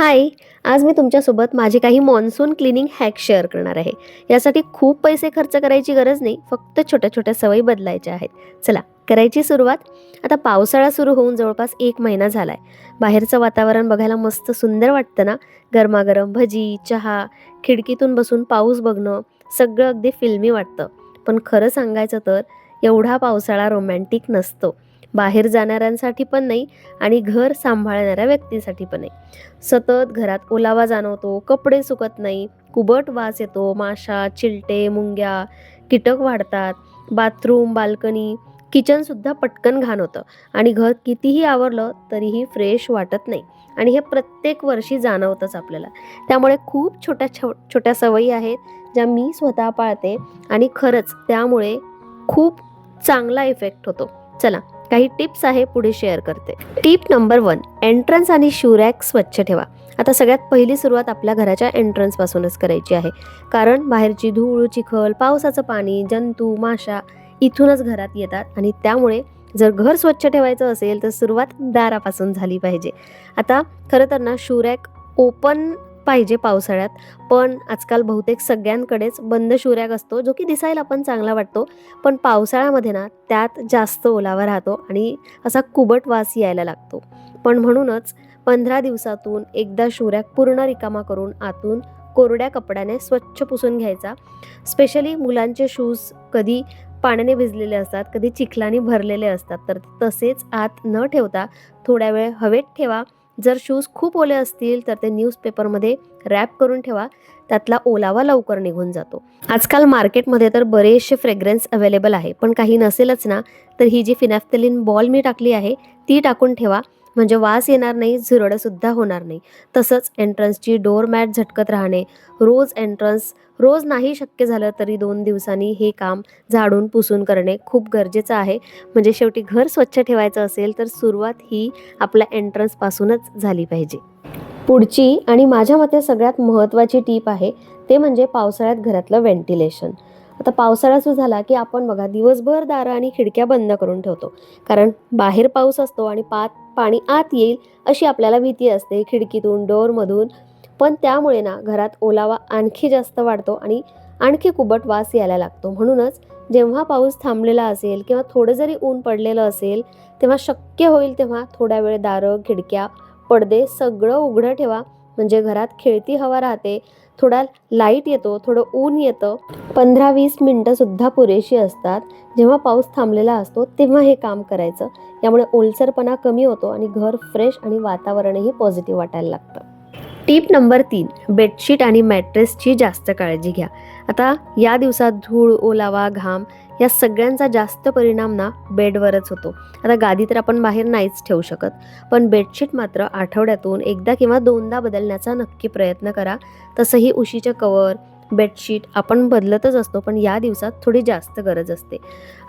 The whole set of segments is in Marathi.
हाय! आज मी तुमच्यासोबत माझे काही मॉन्सून क्लीनिंग हॅक शेअर करणार आहे. यासाठी खूप पैसे खर्च करायची गरज नाही, फक्त छोट्या-छोट्या सवयी बदलायच्या आहेत. चला, करायची सुरुवात. आता पावसाळा सुरू होऊन जवळपास 1 महिना झालाय. बाहेरचं वातावरण बघायला मस्त सुंदर वाटतं ना? गरमागरम भजी, चहा, खिडकीतून बसून पाऊस बघणं, सगळं अगदी फिल्मी वाटतं. पण खरं सांगायचं तर एवढा पावसाळा रोमॅन्टिक नसतो. बाहेर जाणाऱ्यांसाठी पण नाही आणि घर सांभाळणाऱ्या व्यक्तीसाठी पण नाही. सतत घरात ओलावा जाणवतो, कपडे सुकत नाही, कुबट वास येतो, माशा, चिलटे, मुंग्या, कीटक वाढतात. बाथरूम, बाल्कनी, किचनसुद्धा पटकन घाण होतं आणि घर कितीही आवरलं तरीही फ्रेश वाटत नाही आणि हे प्रत्येक वर्षी जाणवतंच आपल्याला. त्यामुळे खूप छोट्या सवयी आहेत ज्या मी स्वतः पाळते आणि खरंच त्यामुळे खूप चांगला इफेक्ट होतो. चला, काही टिप्स आहे पुढे शेअर करते. टिप नंबर 1, एंट्रन्स आणि शू रॅक स्वच्छ ठेवा. आता सगळ्यात पहिली सुरुवात आपल्या घराच्या एंट्रन्स पासूनच करायची आहे. कारण बाहेरची धूळ, चिखल, पावसाचं पाणी, जंतू, माशा इथूनच घरात येतात आणि त्यामुळे जर घर स्वच्छ ठेवायचं असेल तर सुरुवात दारापासून झाली पाहिजे. आता खरं तर ना शू रॅक ओपन पाहिजे पावसाळ्यात, पण आजकाल बहुतेक सगळ्यांकडेच बंद शू रॅक असतो, जो की दिसायला पण चांगला वाटतो. पण पावसाळ्यामध्ये ना त्यात जास्त ओलावा राहतो आणि असा कुबट वास यायला लागतो. पण म्हणूनच 15 दिवसातून एकदा शू रॅक पूर्ण रिकामा करून आतून कोरड्या कपड्याने स्वच्छ पुसून घ्यायचा. स्पेशली मुलांचे शूज कधी पाण्याने भिजलेले असतात, कधी चिखलाने भरलेले असतात, तर तसेच आत न ठेवता थोड्या वेळ हवेत ठेवा. जर शूज खूप ओले असतील तर ते न्यूजपेपरमध्ये रॅप करून ठेवा. त्यातला ओलावा लवकर निघून जातो. आजकाल मार्केटमध्ये तर बरेचसे फ्रेग्रन्स अवेलेबल आहे, पण काही नसेलच ना तर ही जी फिनॅफ्थलीन बॉल मी टाकली आहे ती टाकून ठेवा. म्हणजे वास येणार नाही, झुरडसुद्धा होणार नाही. तसंच एंट्रन्सची डोअर मॅट झटकत राहणे, रोज नाही शक्य झालं तरी 2 दिवसांनी हे काम झाडून पुसून करणे खूप गरजेचं आहे. म्हणजे शेवटी घर स्वच्छ ठेवायचं असेल तर सुरुवात ही आपल्या एंट्रन्सपासूनच झाली पाहिजे. पुढची आणि माझ्या मते सगळ्यात महत्त्वाची टीप आहे ते म्हणजे पावसाळ्यात घरातलं व्हेंटिलेशन. आता पावसाळा सुरू झाला की आपण बघा दिवसभर दारं आणि खिडक्या बंद करून ठेवतो. कारण बाहेर पाऊस असतो आणि पाणी आत येईल अशी आपल्याला भीती असते खिडकीतून, डोअरमधून. पण त्यामुळे ना घरात ओलावा आणखी जास्त वाढतो आणि आणखी कुबट वास यायला लागतो. म्हणूनच जेव्हा पाऊस थांबलेला असेल किंवा थोडं जरी ऊन पडलेलं असेल तेव्हा शक्य होईल तेव्हा थोड्या वेळ दारं, खिडक्या, पडदे सगळं उघडं ठेवा. म्हणजे घरात खेळती हवा राहते, थोडा लाईट येतो, थोडं ऊन येतं. 15-20 मिनटं सुद्धा पुरेशी असतात. जेव्हा पाऊस थांबलेला असतो तेव्हा हे काम करायचं. यामुळे ओलसरपणा कमी होतो आणि घर फ्रेश आणि वातावरणही पॉझिटिव्ह वाटायला लागतं. टिप नंबर 3, बेडशीट आणि मॅट्रेसची जास्त काळजी घ्या. आता या दिवसात धूळ, ओलावा, घाम या सगळ्यांचा जास्त परिणाम ना बेडवरच होतो. आता गादी तर आपण बाहेर नाहीच ठेवू शकत, पण बेडशीट मात्र आठवड्यातून एकदा किंवा 2दा बदलण्याचा नक्की प्रयत्न करा. तसंही उशीचे कवर, बेडशीट आपण बदलतच असतो, पण या दिवसात थोडी जास्त गरज असते.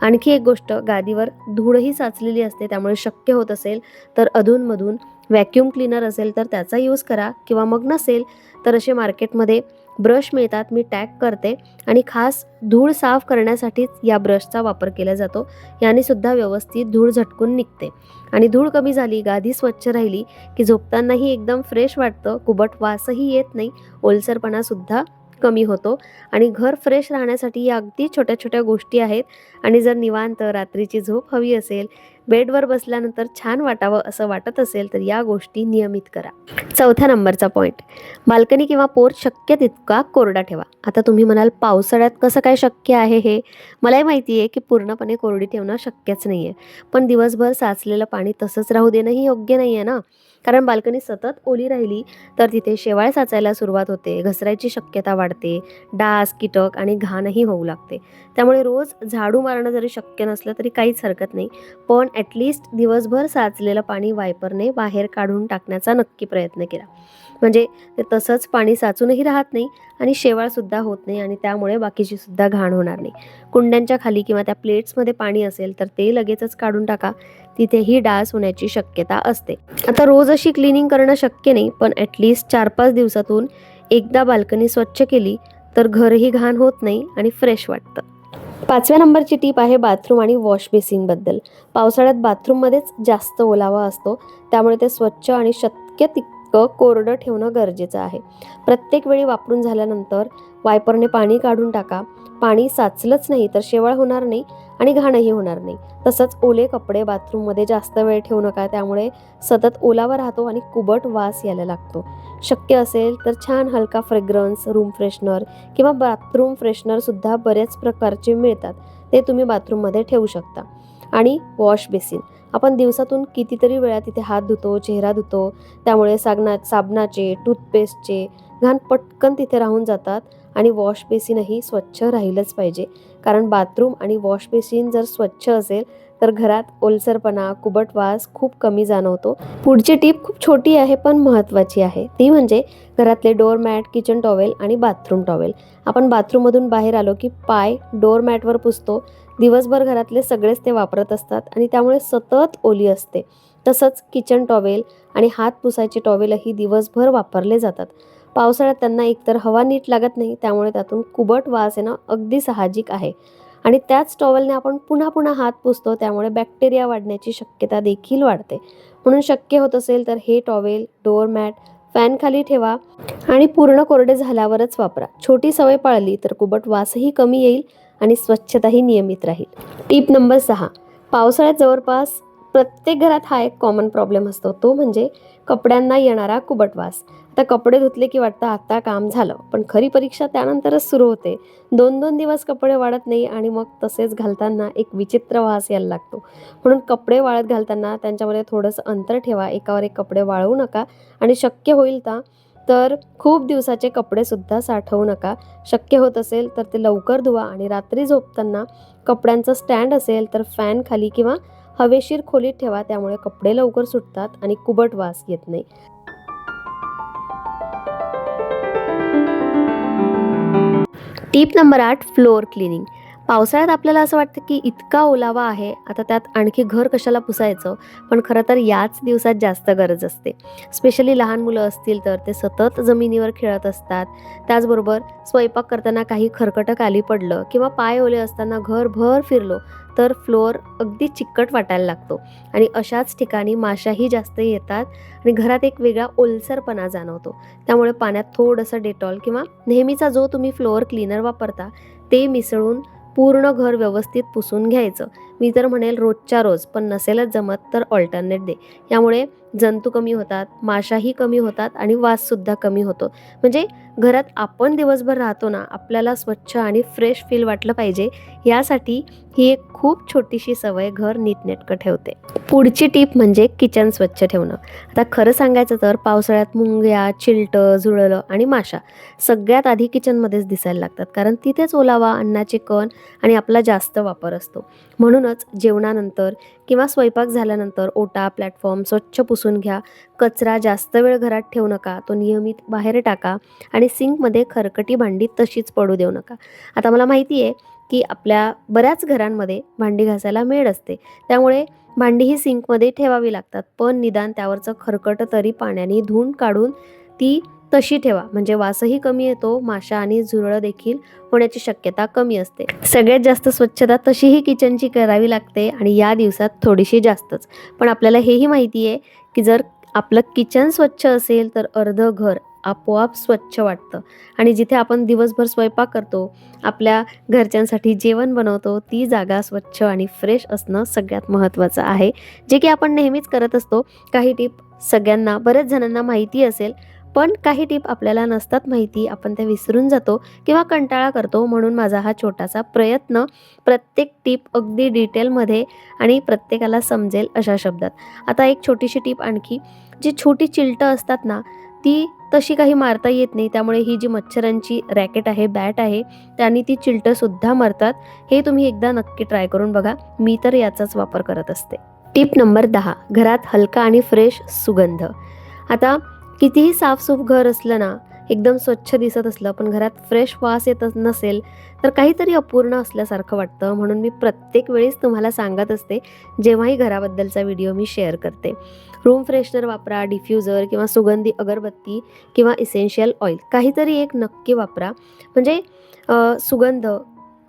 आणखी एक गोष्ट, गादीवर धूळही साचलेली असते, त्यामुळे शक्य होत असेल तर अधूनमधून व्हॅक्यूम क्लीनर असेल तर त्याचा यूज करा किंवा मग नसेल तर असे मार्केटमध्ये ब्रश मिळतात, मी टॅग करते आणि खास धूळ साफ करण्यासाठीच या ब्रशचा वापर केला जातो. याने सुद्धा व्यवस्थित धूळ झटकून निघते आणि धूळ कमी झाली, गादी स्वच्छ राहिली की झोपतानाही एकदम फ्रेश वाटतं, कुबट वासही येत नाही, ओलसरपणासुद्धा कमी होतो आणि घर फ्रेश राहण्यासाठी या अगदी छोट्या छोट्या गोष्टी आहेत. आणि जर निवांत रात्रीची झोप हवी असेल, बेडवर बसल्यानंतर छान वाटावं असं वाटत असेल तर या गोष्टी नियमित करा. चौथ्या नंबरचा पॉईंट, बाल्कनी किंवा पोर्च शक्य तितका कोरडा ठेवा. आता तुम्ही म्हणाल पावसाळ्यात कसं काय शक्य आहे हे? मलाही माहिती आहे की पूर्णपणे कोरडी ठेवणं शक्यच नाही आहे, पण दिवसभर साचलेलं पाणी तसंच राहू देणंही योग्य नाही आहे ना. कारण बाल्कनी सतत ओली राहिली तर तिथे शेवाळ साचायला सुरुवात होते, घसरायची शक्यता वाढते, डास, कीटक आणि घाणही होऊ लागते. त्यामुळे रोज झाडू मारणं जरी शक्य नसलं तरी काहीच हरकत नाही, पण ॲटलिस्ट दिवसभर साचलेलं पाणी वायपरने बाहेर काढून टाकण्याचा नक्की प्रयत्न केला. म्हणजे ते तसंच पाणी साचूनही राहत नाही आणि शेवाळसुद्धा होत नाही आणि त्यामुळे बाकीची सुद्धा घाण होणार नाही. कुंड्यांच्या खाली किंवा त्या प्लेट्समध्ये पाणी असेल तर ते लगेचच काढून टाका, तिथेही डास होण्याची शक्यता असते. आता रोज अशी क्लिनिंग करणं शक्य नाही, पण ॲटलिस्ट 4-5 दिवसातून एकदा बाल्कनी स्वच्छ केली तर घरही घाण होत नाही आणि फ्रेश वाटतं. 5व्या नंबरची टीप आहे बाथरूम आणि वॉश पावसाळ्यात बाथरूममध्येच जास्त ओलावा असतो, त्यामुळे ते स्वच्छ आणि कोरडं ठेवणं गरजेचं आहे. प्रत्येक वेळी वापरून झाल्यानंतर वायपरने पाणी काढून टाका. पाणी साचलंच नाही तर शेवाळ होणार नाही आणि घाणही होणार नाही. तसंच ओले कपडे बाथरूममध्ये जास्त वेळ ठेवू नका, त्यामुळे सतत ओलावा राहतो आणि कुबट वास यायला लागतो. शक्य असेल तर छान हलका फ्रेग्रन्स, रूम फ्रेशनर किंवा बाथरूम फ्रेशनरसुद्धा बरेच प्रकारचे मिळतात, ते तुम्ही बाथरूममध्ये ठेवू शकता. आणि वॉश बेसिन, आपण दिवसातून कितीतरी वेळा तिथे हात धुतो, चेहरा धुतो, त्यामुळे साबणाचे, टूथपेस्टचे घाण पटकन तिथे राहून जातात आणि वॉश बेसिनही स्वच्छ राहिलंच पाहिजे. कारण बाथरूम आणि वॉश बेसिन जर स्वच्छ असेल तर घरात ओलसरपणा, कुबट वास खूप कमी जाणवतो. पुढची टीप खूप छोटी आहे पण महत्त्वाची आहे. ती म्हणजे घरातले डोअरमॅट, किचन टॉवेल आणि बाथरूम टॉवेल. आपण बाथरूममधून बाहेर आलो की पाय डोअरमॅटवर पुसतो. दिवसभर घरातले सगळेच ते वापरत असतात आणि त्यामुळे सतत ओली असते. तसंच किचन टॉवेल आणि हात पुसायचे टॉवेलही दिवसभर वापरले जातात. पावसाळ्यात त्यांना एकतर हवा नीट लागत नाही, त्यामुळे त्यातून कुबट वास येणं अगदी साहजिक आहे. आणि त्याच टॉवेलने आपण पुन्हा पुन्हा हात पुसतो, त्यामुळे बॅक्टेरिया वाढण्याची शक्यता देखील वाढते. म्हणून शक्य होत असेल तर हे टॉवेल, डोअरमॅट फॅनखाली ठेवा आणि पूर्ण कोरडे झाल्यावरच वापरा. छोटी सवय पाळली तर कुबट वासही कमी येईल आणि स्वच्छताही नियमित राहील. टीप नंबर 6. पावसाळ्यात जवळपास प्रत्येक घरात हा एक कॉमन प्रॉब्लेम असतो, तो म्हणजे कपड्यांना येणारा कुबट वास. आता कपडे धुतले की वाटतं आता काम झालं, पण खरी परीक्षा त्यानंतरच सुरू होते. 2-2 दिवस कपडे वाळत नाही आणि मग तसेच घालताना एक विचित्र वास यायला लागतो. म्हणून कपडे वाळत घालताना त्यांच्यामध्ये थोडंसं अंतर ठेवा. एकावर एक कपडे वाळवू नका आणि शक्य होईल तर खूप दिवसाचे कपडेसुद्धा साठवू नका. शक्य होत असेल तर ते लवकर धुवा आणि रात्री झोपताना कपड्यांचं स्टँड असेल तर फॅन खाली किंवा हवेशीर खोलीत ठेवा. त्यामुळे कपडे लवकर सुटतात आणि कुबट वास येत नाही. Tip number 8. Floor cleaning. पावसाळ्यात आपल्याला असं वाटतं की इतका ओलावा आहे, आता त्यात आणखी घर कशाला पुसायचं, पण खरं तर याच दिवसात जास्त गरज असते. स्पेशली लहान मुलं असतील तर ते सतत जमिनीवर खेळत असतात. त्याचबरोबर स्वयंपाक करताना काही खरकटं खाली पडलं किंवा पाय ओले असताना घरभर फिरलो तर फ्लोअर अगदी चिकट वाटायला लागतो आणि अशाच ठिकाणी माशाही जास्त येतात आणि घरात एक वेगळा ओलसरपणा जाणवतो. त्यामुळे पाण्यात थोडंसं डेटॉल किंवा नेहमीचा जो तुम्ही फ्लोअर क्लीनर वापरता ते मिसळून पूर्ण घर व्यवस्थित पुसून घ्यायचं. मी तर म्हणेल रोजच्या रोज, पण नसेलच जमत तर ऑल्टरनेट डे. यामुळे जंतू कमी होतात, माशाही कमी होतात आणि वाससुद्धा कमी होतो. म्हणजे घरात आपण दिवसभर राहतो ना, आपल्याला स्वच्छ आणि फ्रेश फील वाटलं पाहिजे, यासाठी ही एक खूप छोटीशी सवय घर नीटनेटकं ठेवते. पुढची टीप म्हणजे किचन स्वच्छ ठेवणं. आता खरं सांगायचं तर पावसाळ्यात मुंग्या, चिलटं, झुरळं आणि माशा सगळ्यात आधी किचनमध्येच दिसायला लागतात, कारण तिथेच ओलावा, अन्नाचे कण आणि आपला जास्त वापर असतो. म्हणूनच जेवणानंतर किंवा स्वयंपाक झाल्यानंतर ओटा, प्लॅटफॉर्म स्वच्छ पुसून घ्या. कचरा जास्त वेळ घरात ठेवू नका, तो नियमित बाहेर टाका आणि सिंकमध्ये खरकटी भांडी तशीच पडू देऊ नका. आता मला माहिती आहे की आपल्या बऱ्याच घरांमध्ये भांडी घासायला मेळ असते, त्यामुळे भांडी ही सिंकमध्ये ठेवावी लागतात, पण निदान त्यावरचं खरकट तरी पाण्याने धुवून काढून ती तशी ठेवा. म्हणजे वासही कमी येतो, माशा आणि झुरळं देखील होण्याची शक्यता कमी असते. सगळ्यात जास्त स्वच्छता तशीही किचनची करावी लागते आणि या दिवसात थोडीशी जास्तच. पण आपल्याला हेही माहिती आहे की जर आपलं किचन स्वच्छ असेल तर अर्धं घर आपोआप स्वच्छ वाटतं आणि जिथे आपण दिवसभर स्वयंपाक करतो, आपल्या घरच्यांसाठी जेवण बनवतो, ती जागा स्वच्छ आणि फ्रेश असणं सगळ्यात महत्त्वाचं आहे, जे की आपण नेहमीच करत असतो. काही टीप सगळ्यांना, बऱ्याच जणांना माहिती असेल, पण काही टीप आपल्याला नसतात माहिती, आपण त्या विसरून जातो किंवा कंटाळा करतो. म्हणून माझा हा छोटासा प्रयत्न, प्रत्येक टीप अगदी डिटेलमध्ये आणि प्रत्येकाला समजेल अशा शब्दात. आता एक छोटीशी टीप आणखी, जी छोटी चिलटं असतात ना, ती तशी काही मारता येत नाही, त्यामुळे ही जी मच्छरांची रॅकेट आहे, बॅट आहे, त्याने ती चिलटंसुद्धा मरतात. हे तुम्ही एकदा नक्की ट्राय करून बघा. मी तर याचाच वापर करत असते. Tip number 10. घरात हलका आणि फ्रेश सुगंध. आता कितीही साफसूफ घर असलं ना, एकदम स्वच्छ दिसत असलं, पण घरात फ्रेश वास येत नसेल तर काहीतरी अपूर्ण असल्यासारखं वाटतं. म्हणून मी प्रत्येक वेळेस तुम्हाला सांगत असते, जेव्हाही घराबद्दलचा व्हिडिओ मी शेअर करते, रूम फ्रेशनर वापरा, डिफ्युजर किंवा सुगंधी अगरबत्ती किंवा इसेन्शियल ऑइल काहीतरी एक नक्की वापरा. म्हणजे सुगंध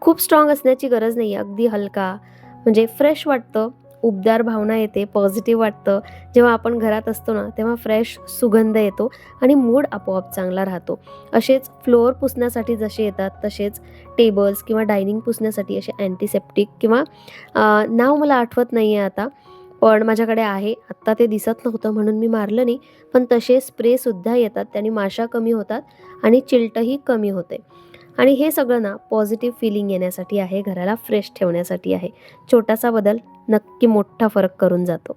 खूप स्ट्रॉंग असण्याची गरज नाही आहे, अगदी हलका, म्हणजे फ्रेश वाटतं उबदार भावना येते, पॉझिटिव्ह वाटतं. जेव्हा आपण घरात असतो ना, तेव्हा फ्रेश सुगंध येतो आणि मूड आपोआप चांगला राहतो. असेच फ्लोअर पुसण्यासाठी जसे येतात, तसेच टेबल्स किंवा डायनिंग पुसण्यासाठी असे अँटिसेप्टिक किंवा नाव मला आठवत नाही आहे आता, पण माझ्याकडे आहे. आत्ता ते दिसत नव्हतं म्हणून मी मारलं नाही. पण तसे स्प्रेसुद्धा येतात. त्याने माशा कमी होतात आणि चिलटही कमी होते. आणि हे सगळं ना पॉझिटिव्ह फीलिंग येण्यासाठी आहे, घराला फ्रेश ठेवण्यासाठी आहे. छोटासा बदल नक्की मोठा फरक करून जातो.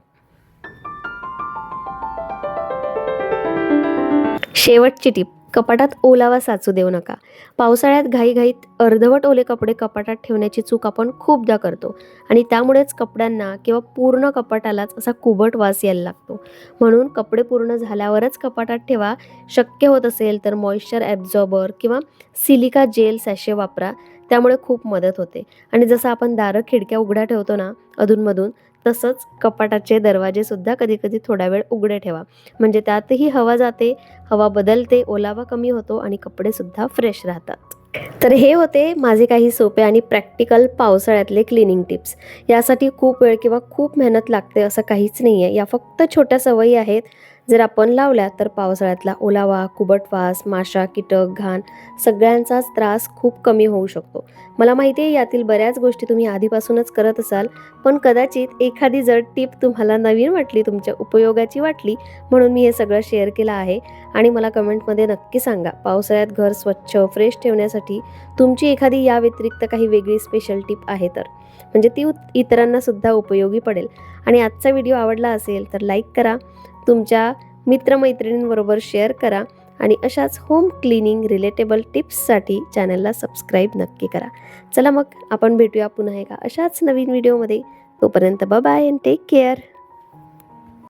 शेवटची टीप, कपाटात ओलावा साचू देऊ नका. पावसाळ्यात घाईघाईत अर्धवट ओले कपडे कपाटात ठेवण्याची चूक आपण खूपदा करतो आणि त्यामुळेच कपड्यांना किंवा पूर्ण कपाटालाच असा कुबट वास यायला लागतो. म्हणून कपडे पूर्ण झाल्यावरच कपाटात ठेवा. शक्य होत असेल तर मॉइश्चर ॲब्झॉर्बर किंवा सिलिका जेल सॅशे वापरा. त्यामुळे खूप मदत होते. आणि जसं आपण दारं खिडक्या उघड्या ठेवतो ना अधूनमधून, तसंच कपाटाचे दरवाजेसुद्धा कधी-कधी थोडा वेळ उघडे ठेवा. म्हणजे त्यातही हवा जाते, हवा बदलते, ओलावा कमी होतो आणि कपडेसुद्धा फ्रेश राहतात. तर हे होते माझे काही सोपे आणि प्रॅक्टिकल पावसाळ्यातले क्लिनिंग टिप्स. यासाठी खूप वेळ किंवा खूप मेहनत लागते असं काहीच नाही आहे. या फक्त छोट्या सवयी आहेत. जर आपण लावल्या तर पावसाळ्यातला ओलावा, कुबट वास, माशा, कीटक, घाण सगळ्यांचाच त्रास खूप कमी होऊ शकतो. मला माहिती आहे यातील बऱ्याच गोष्टी तुम्ही आधीपासूनच करत असाल, पण कदाचित एखादी जर टिप तुम्हाला नवीन वाटली, तुमच्या उपयोगाची वाटली, म्हणून मी हे सगळं शेअर केलं आहे. आणि मला कमेंटमध्ये नक्की सांगा, पावसाळ्यात घर स्वच्छ, फ्रेश ठेवण्यासाठी तुमची एखादी या व्यतिरिक्त काही वेगळी स्पेशल टिप आहे तर. म्हणजे ती इतरांना सुद्धा उपयोगी पडेल. आणि आजचा व्हिडिओ आवडला असेल तर लाईक करा, तुमच्या मित्रमैत्रिणींबरोबर शेअर करा आणि अशाच होम क्लिनिंग रिलेटेबल टिप्ससाठी चॅनलला सबस्क्राईब नक्की करा. चला मग आपण भेटूया पुन्हा एका अशाच नवीन व्हिडिओमध्ये. तोपर्यंत bye bye and take care.